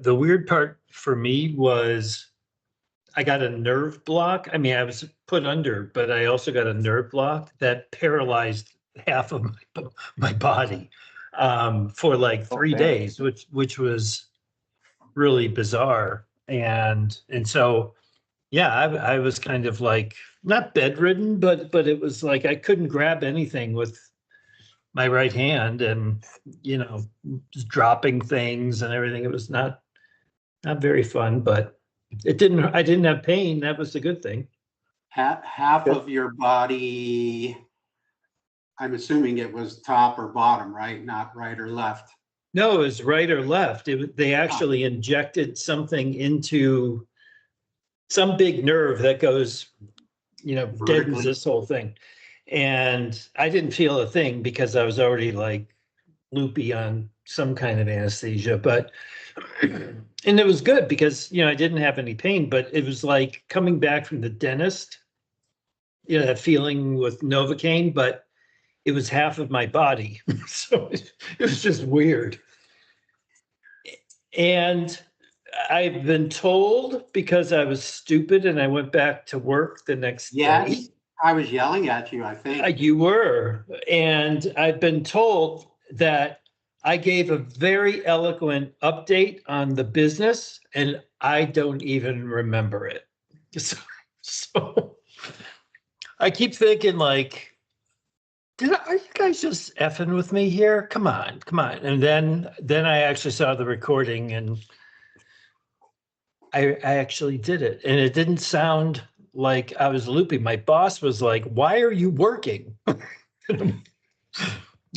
The weird part for me was I got a nerve block. I mean, I was put under, but I also got a nerve block that paralyzed half of my body for like 3 days, which was really bizarre. And so, yeah, I was kind of like not bedridden, but it was like I couldn't grab anything with my right hand, and just dropping things and everything. It was not very fun, but I didn't have pain. That was the good thing. Half of your body, I'm assuming it was top or bottom, right? Not right or left. No, it was right or left. They actually injected something into some big nerve that goes, deadens this whole thing. And I didn't feel a thing because I was already like loopy on some kind of anesthesia, but and it was good because I didn't have any pain, but it was like coming back from the dentist, that feeling with Novocaine, but it was half of my body. So it was just weird. And I've been told, because I was stupid and I went back to work the next day. I was yelling at you, I think. You were. And I've been told that I gave a very eloquent update on the business, and I don't even remember it. So I keep thinking, like, are you guys just effing with me here? Come on. And then I actually saw the recording, and I actually did it. And it didn't sound like I was loopy. My boss was like, "Why are you working?" I'm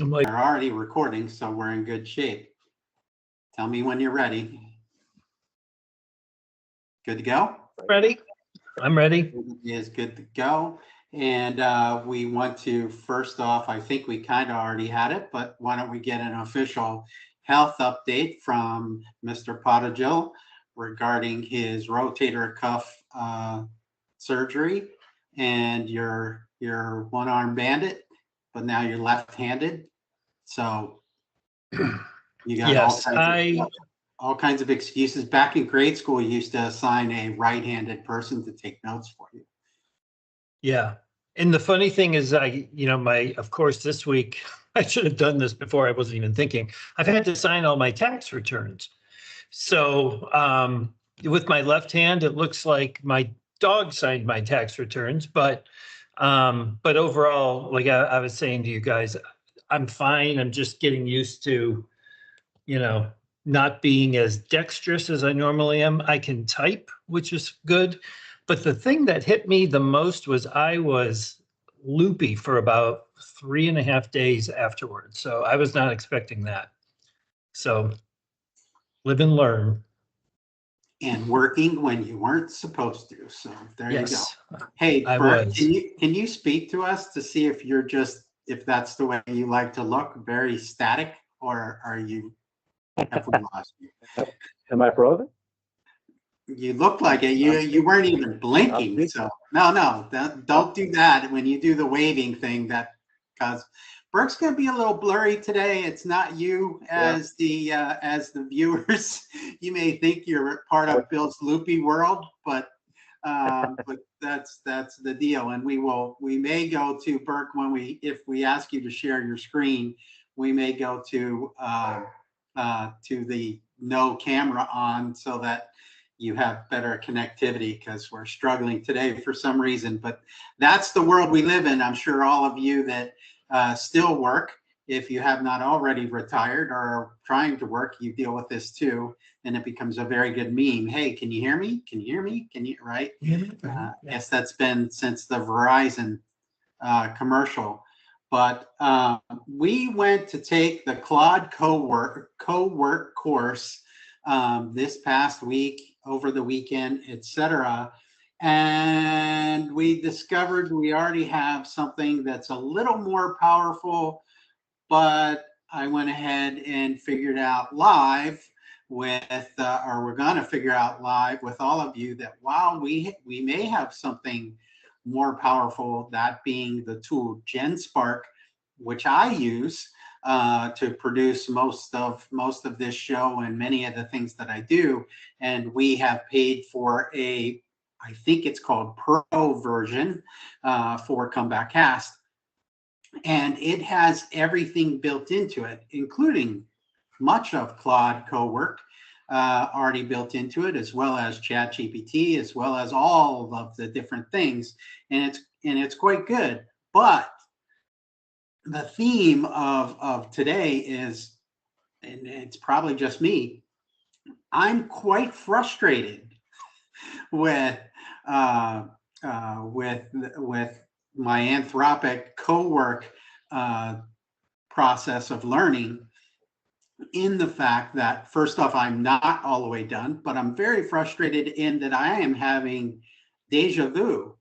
like, "We're already recording, so we're in good shape. Tell me when you're ready." Good to go? Ready? I'm ready. It is good to go. And we want to, first off, I think we kind of already had it, but why don't we get an official health update from Mr. Potagil regarding his rotator cuff surgery and your one-arm bandit, but now you're left-handed. So you got all kinds of excuses. Back in grade school, you used to assign a right-handed person to take notes for you. Yeah. And the funny thing is, of course, this week, I should have done this before. I wasn't even thinking. I've had to sign all my tax returns. So with my left hand, it looks like my dog signed my tax returns. But overall, like I was saying to you guys, I'm fine. I'm just getting used to, not being as dexterous as I normally am. I can type, which is good. But the thing that hit me the most was I was loopy for about 3.5 days afterwards. So I was not expecting that. So live and learn. And working when you weren't supposed to. So there you go. Hey, Bert, can you speak to us to see if you're if that's the way you like to look, very static, or have we lost you? Am I frozen? You look like it. You weren't even blinking. So no, don't do that when you do the waving thing. Because Burke's going to be a little blurry today. It's not you as the viewers. You may think you're part of Bill's loopy world, but that's the deal. And we may go to Burke if we ask you to share your screen. We may go to the no camera on so that you have better connectivity, because we're struggling today for some reason. But that's the world we live in. I'm sure all of you that still work, if you have not already retired or are trying to work, you deal with this too, and it becomes a very good meme. Hey, can you hear me? Can you hear me? Can you, right? Yes, that's been since the Verizon commercial. But we went to take the Claude Co-Work course this past week, over the weekend, etc. And we discovered we already have something that's a little more powerful, but I went ahead and figured out live with, or we're going to figure out live with all of you, that while we may have something more powerful, that being the tool GenSpark, which I use to produce most of this show and many of the things that I do. And we have paid for I think it's called Pro version for Comeback Cast. And it has everything built into it, including much of Claude Co-Work already built into it, as well as ChatGPT, as well as all of the different things. And it's quite good. But the theme of today is, and it's probably just me, I'm quite frustrated with my Anthropic Co-Work process of learning, in the fact that, first off, I'm not all the way done, but I'm very frustrated in that I am having deja vu.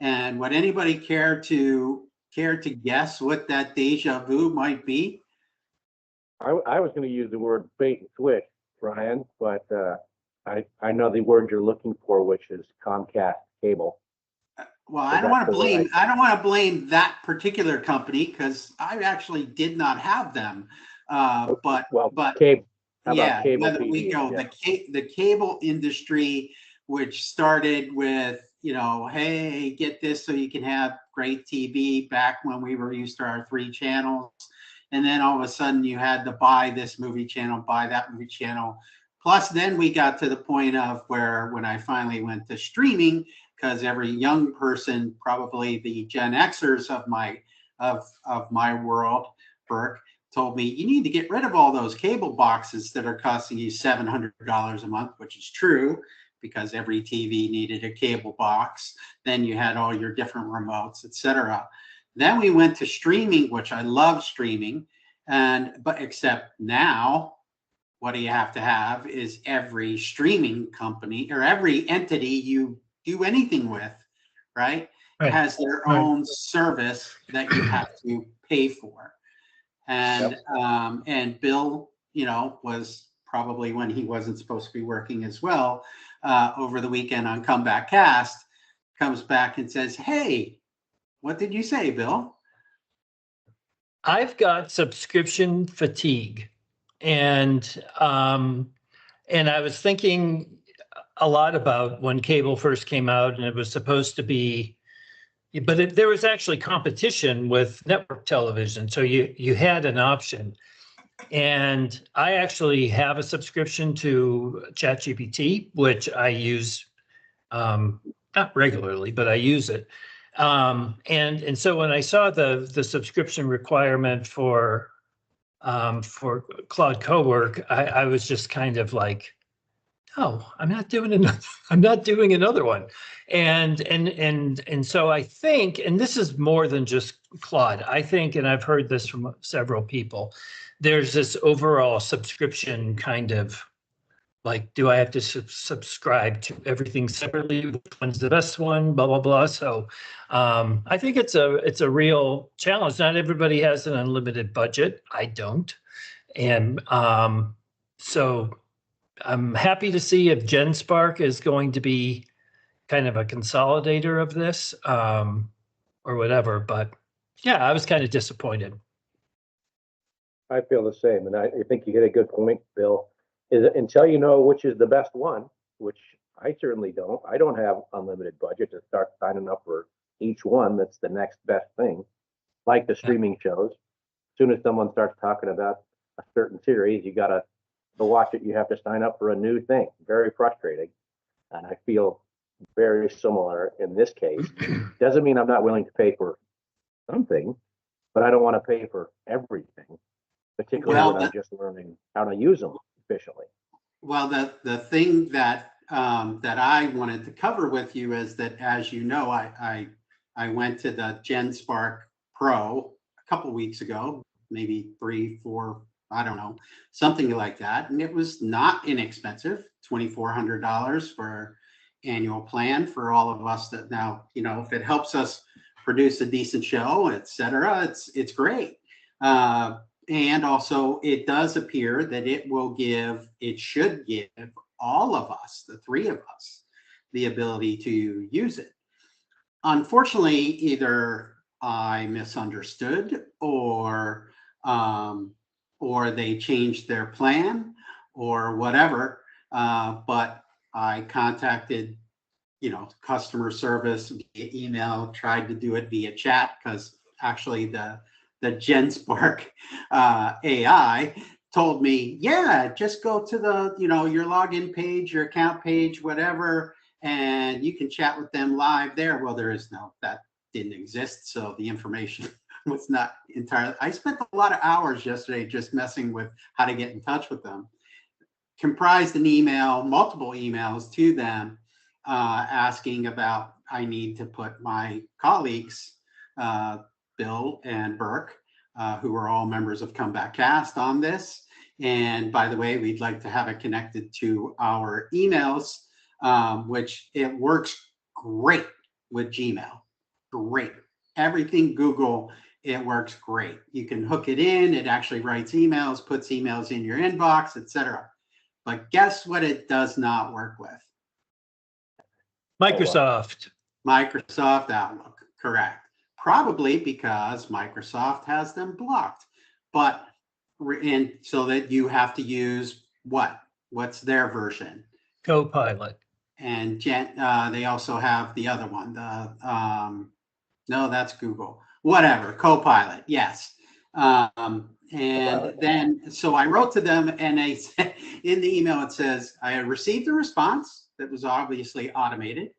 And would anybody care to guess what that deja vu might be? I was going to use the word bait and switch, Brian, but I know the word you're looking for, which is Comcast cable. Well, I don't want to blame that particular company, because I actually did not have them. But cable. Yeah, cable whether TV, we go the cable industry, which started with, hey, get this so you can have great TV, back when we were used to our 3 channels. And then all of a sudden you had to buy this movie channel, buy that movie channel. Plus then we got to the point of where, when I finally went to streaming, because every young person, probably the Gen Xers of my world, Burke, told me, you need to get rid of all those cable boxes that are costing you $700 a month, which is true, because every TV needed a cable box. Then you had all your different remotes, etc. Then we went to streaming, which I love streaming, but except now, what do you have to have is every streaming company or every entity you do anything with, right, has their own service that you have to pay for. And and Bill, was probably, when he wasn't supposed to be working as well, over the weekend on Comeback Cast, comes back and says, hey, what did you say, Bill? I've got subscription fatigue, and I was thinking a lot about when cable first came out, and it was supposed to be, but there was actually competition with network television, so you had an option. And I actually have a subscription to ChatGPT, which I use not regularly, but I use it. And so when I saw the subscription requirement for Claude Co-Work, I was just kind of like, oh, I'm not doing another one. And so I think, and this is more than just Claude, I think, and I've heard this from several people, there's this overall subscription kind of like, do I have to subscribe to everything separately? Which one's the best one? Blah, blah, blah. So I think it's a real challenge. Not everybody has an unlimited budget. I don't. And so I'm happy to see if GenSpark is going to be kind of a consolidator of this or whatever. But yeah, I was kind of disappointed. I feel the same, and I think you hit a good point, Bill. Is until you know which is the best one, which I certainly don't. I don't have unlimited budget to start signing up for each one. That's the next best thing, like the streaming shows. As soon as someone starts talking about a certain series, you gotta to watch it. You have to sign up for a new thing. Very frustrating, and I feel very similar in this case. Doesn't mean I'm not willing to pay for something, but I don't want to pay for everything, particularly when I'm just learning how to use them efficiently. Well, the thing that I wanted to cover with you is that, as you know, I went to the GenSpark Pro a couple weeks ago, maybe 3, 4, I don't know, something like that, and it was not inexpensive, $2,400 for annual plan for all of us. That now, if it helps us produce a decent show, etc., it's great. And also, it does appear that it should give all of us, the 3 of us, the ability to use it. Unfortunately, either I misunderstood, or or they changed their plan or whatever. But I contacted, customer service via email, tried to do it via chat, because actually the GenSpark AI told me, yeah, just go to the, your login page, your account page, whatever, and you can chat with them live there. Well, that didn't exist. So the information was not entirely, I spent a lot of hours yesterday just messing with how to get in touch with them. Comprised an email, multiple emails to them, asking about, I need to put my colleagues, Bill and Burke, who are all members of Comeback Cast, on this. And by the way, we'd like to have it connected to our emails, which it works great with Gmail. Great. Everything Google, it works great. You can hook it in. It actually writes emails, puts emails in your inbox, etc. But guess what it does not work with? Microsoft. Microsoft Outlook, correct. Probably because Microsoft has them blocked. But, and so that you have to use what? What's their version? Copilot. And they also have the other one. No, that's Google. Whatever, Copilot, yes. And then, so I wrote to them, and they said, in the email, it says, I had received a response that was obviously automated.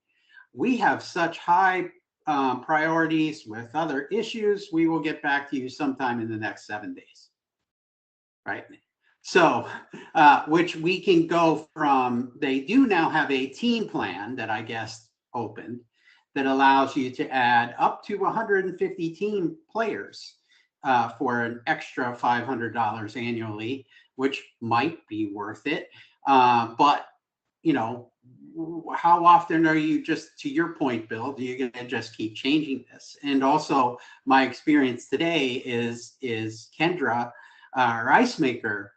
We have such high priorities with other issues. We will get back to you sometime in the next 7 days. Right. So, which we can go from, they do now have a team plan that I guess opened that allows you to add up to 150 team players for an extra $500 annually, which might be worth it. But, how often are you, just to your point, Bill, do you gonna just keep changing this? And also my experience today is Kendra, our ice maker,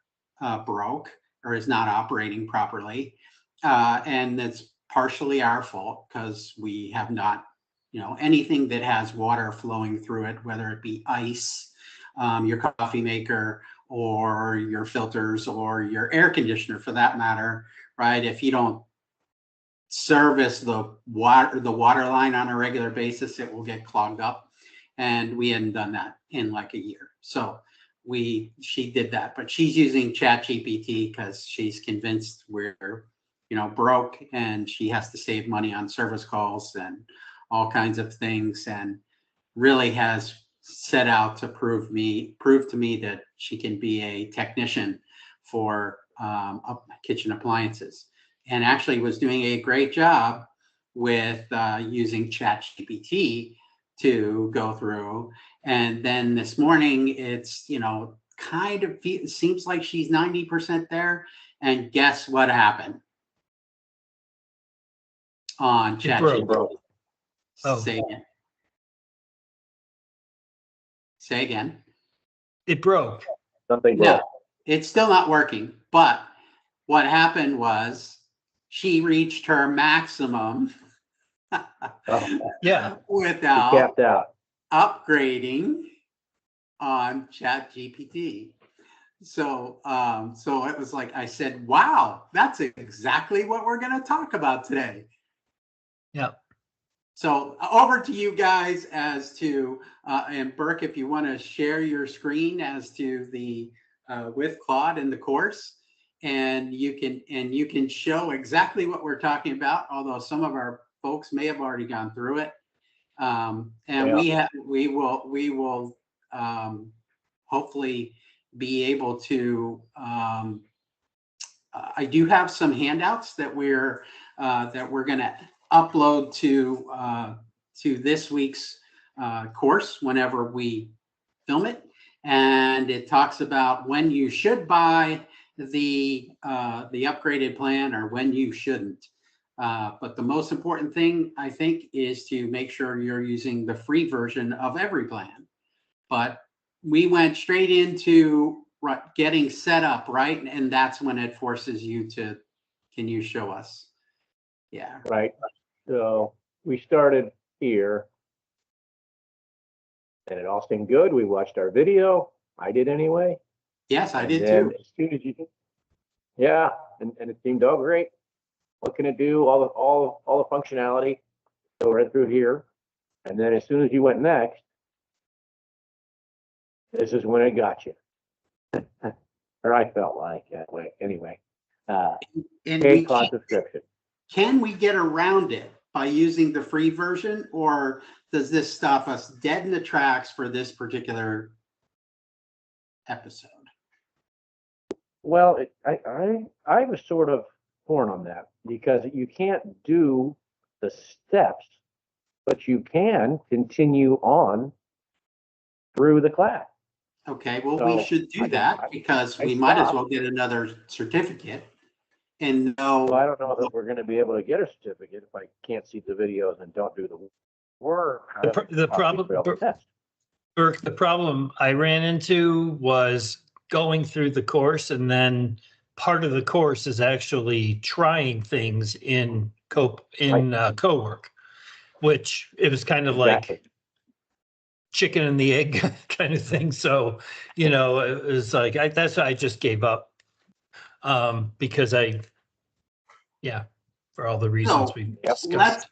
broke or is not operating properly. And that's partially our fault, because we have not, anything that has water flowing through it, whether it be ice, your coffee maker, or your filters, or your air conditioner for that matter, right? If you don't service the water line on a regular basis, it will get clogged up. And we hadn't done that in like a year. So she did that, but she's using ChatGPT because she's convinced we're, broke, and she has to save money on service calls and all kinds of things, and really has set out to prove to me that she can be a technician for kitchen appliances, and actually was doing a great job with using ChatGPT to go through. And then this morning, it's, kind of seems like she's 90% there. And guess what happened on ChatGPT? Oh. Say again. Say again. It broke. Something No, broke. it's still not working. But what happened was she reached her maximum Yeah. without Capped out. upgrading on ChatGPT. So it was like, I said, wow, that's exactly what we're going to talk about today. Yeah. So over to you guys as to, and Burke, if you want to share your screen as to the, with Claude in the course, and you can show exactly what we're talking about, although some of our folks may have already gone through it. And Yeah. we will hopefully be able to, I do have some handouts that we're going to upload to this week's course whenever we film it, and it talks about when you should buy the upgraded plan or when you shouldn't. But the most important thing, I think, is to make sure you're using the free version of every plan. But we went straight into getting set up, right? And that's when it forces you to, can you show us? Yeah. Right. So we started here, and it all seemed good. We watched our video, I did anyway. Yes, I And did then too. as soon as you, yeah, and it seemed, oh, great. What can it do? All the functionality. So right through here. And then as soon as you went next, this is when it got you. Or I felt like that way. Anyway, And paid cloud subscription. can we get around it by using the free version, or does this stop us dead in the tracks for this particular episode? Well, I was sort of torn on that because you can't do the steps, but you can continue on through the class. Okay, well, So we should do that because I we might as stopped. well get another certificate and know. Well, I don't know that we're going to be able to get a certificate if I can't see the videos and don't do the work. The problem, Test. Burke, the problem I ran into was going through the course, and then part of the course is actually trying things in co-work, which it was kind of Exactly. like chicken and the egg kind of thing. So, you know, it was like, that's why I just gave up. Because for all the reasons So, we discussed.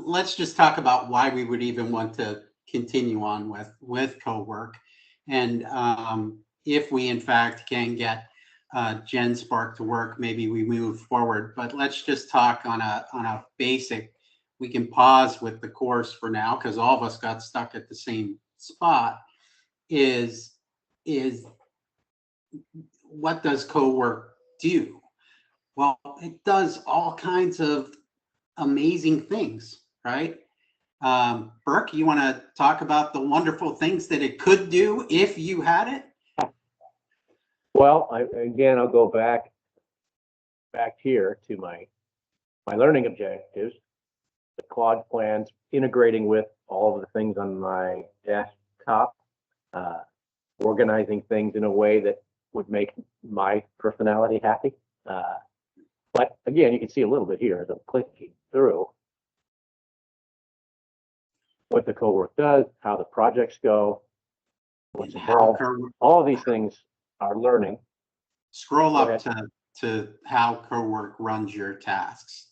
let's just talk about why we would even want to continue on with co-work. And if we in fact can get GenSpark to work, maybe we move forward. But let's just talk on a basic. We can pause with the course for now because all of us got stuck at the same spot. Is what does co-work do? Well, it does all kinds of amazing things, right? Burke, you want to talk about the wonderful things that it could do if you had it? Well, again, I'll go back here to my learning objectives, the Claude plans, integrating with all of the things on my desktop, organizing things in a way that would make my personality happy. But again, you can see a little bit here as I'm clicking through what the co-work does, how the projects go, what's involved. All of these things are learning. Scroll up to how co-work runs your tasks.